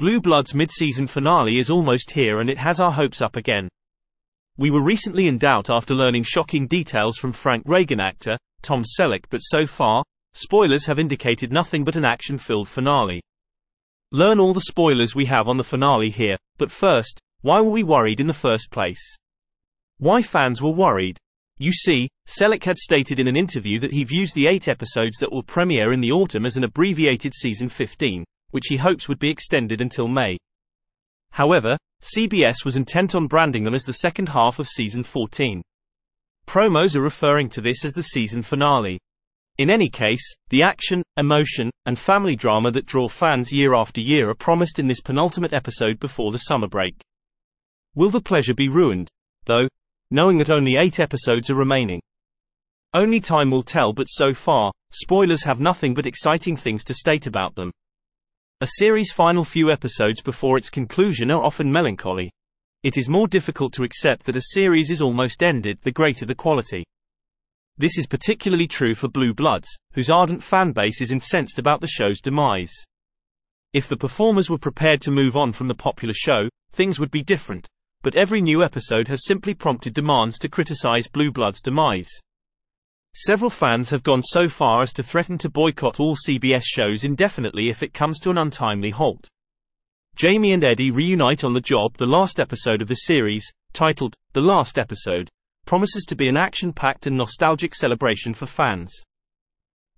Blue Bloods mid-season finale is almost here and it has our hopes up again. We were recently in doubt after learning shocking details from Frank Reagan actor, Tom Selleck, but so far, spoilers have indicated nothing but an action-filled finale. Learn all the spoilers we have on the finale here, but first, why were we worried in the first place? Why fans were worried? You see, Selleck had stated in an interview that he views the 8 episodes that will premiere in the autumn as an abbreviated season 15, which he hopes would be extended until May. However, CBS was intent on branding them as the second half of season 14. Promos are referring to this as the season finale. In any case, the action, emotion, and family drama that draw fans year after year are promised in this penultimate episode before the summer break. Will the pleasure be ruined, though, knowing that only 8 episodes are remaining? Only time will tell, but so far, spoilers have nothing but exciting things to state about them. A series' final few episodes before its conclusion are often melancholy. It is more difficult to accept that a series is almost ended the greater the quality. This is particularly true for Blue Bloods, whose ardent fanbase is incensed about the show's demise. If the performers were prepared to move on from the popular show, things would be different, but every new episode has simply prompted demands to criticize Blue Bloods' demise. Several fans have gone so far as to threaten to boycott all CBS shows indefinitely if it comes to an untimely halt. Jamie and Eddie reunite on the job. The last episode of the series, titled The Last Episode, promises to be an action-packed and nostalgic celebration for fans.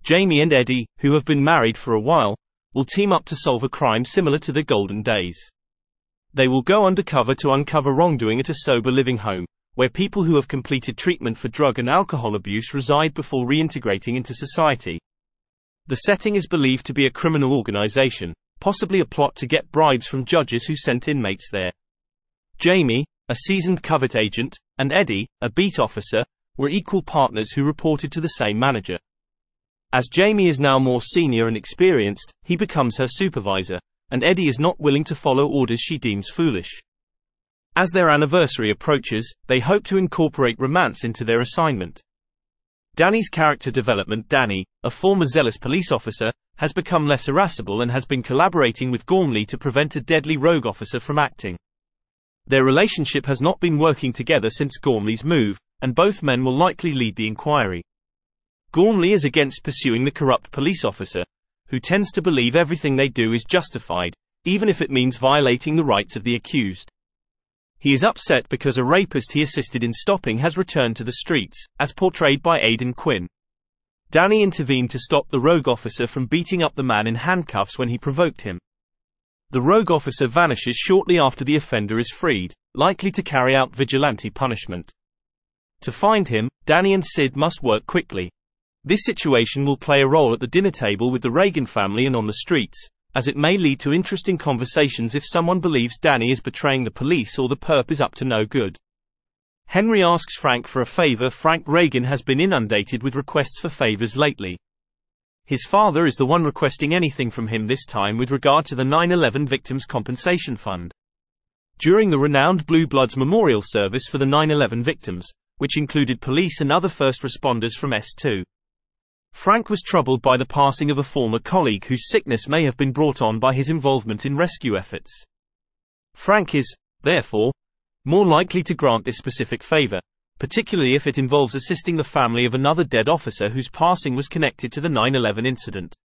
Jamie and Eddie, who have been married for a while, will team up to solve a crime similar to their golden days. They will go undercover to uncover wrongdoing at a sober living home, where people who have completed treatment for drug and alcohol abuse reside before reintegrating into society. The setting is believed to be a criminal organization, possibly a plot to get bribes from judges who sent inmates there. Jamie, a seasoned covert agent, and Eddie, a beat officer, were equal partners who reported to the same manager. As Jamie is now more senior and experienced, he becomes her supervisor, and Eddie is not willing to follow orders she deems foolish. As their anniversary approaches, they hope to incorporate romance into their assignment. Danny's character development. Danny, a former zealous police officer, has become less irascible and has been collaborating with Gormley to prevent a deadly rogue officer from acting. Their relationship has not been working together since Gormley's move, and both men will likely lead the inquiry. Gormley is against pursuing the corrupt police officer, who tends to believe everything they do is justified, even if it means violating the rights of the accused. He is upset because a rapist he assisted in stopping has returned to the streets, as portrayed by Aidan Quinn. Danny intervened to stop the rogue officer from beating up the man in handcuffs when he provoked him. The rogue officer vanishes shortly after the offender is freed, likely to carry out vigilante punishment. To find him, Danny and Sid must work quickly. This situation will play a role at the dinner table with the Reagan family and on the streets, as it may lead to interesting conversations if someone believes Danny is betraying the police or the perp is up to no good. Henry asks Frank for a favor. Frank Reagan has been inundated with requests for favors lately. His father is the one requesting anything from him this time with regard to the 9/11 Victims' Compensation Fund. During the renowned Blue Bloods memorial service for the 9/11 victims, which included police and other first responders from S2, Frank was troubled by the passing of a former colleague whose sickness may have been brought on by his involvement in rescue efforts. Frank is, therefore, more likely to grant this specific favor, particularly if it involves assisting the family of another dead officer whose passing was connected to the 9/11 incident.